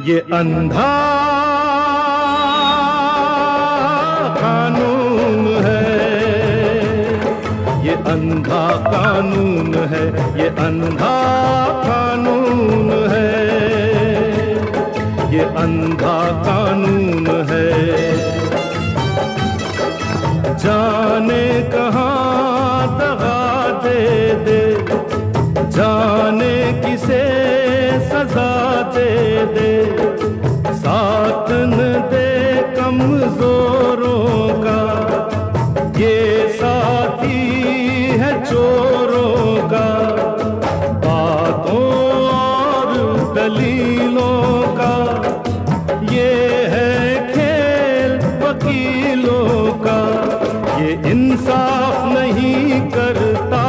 ये अंधा कानून है, ये अंधा कानून है, ये अंधा कानून है, ये अंधा कानून है। जाने कहाँ दगा दे दे, जाने किसे सजा दे दे, साथ न दे कमजोरों का, ये साथी है चोरों का। बातों और दलीलों का ये है खेल वकीलों का, ये इंसाफ नहीं करता।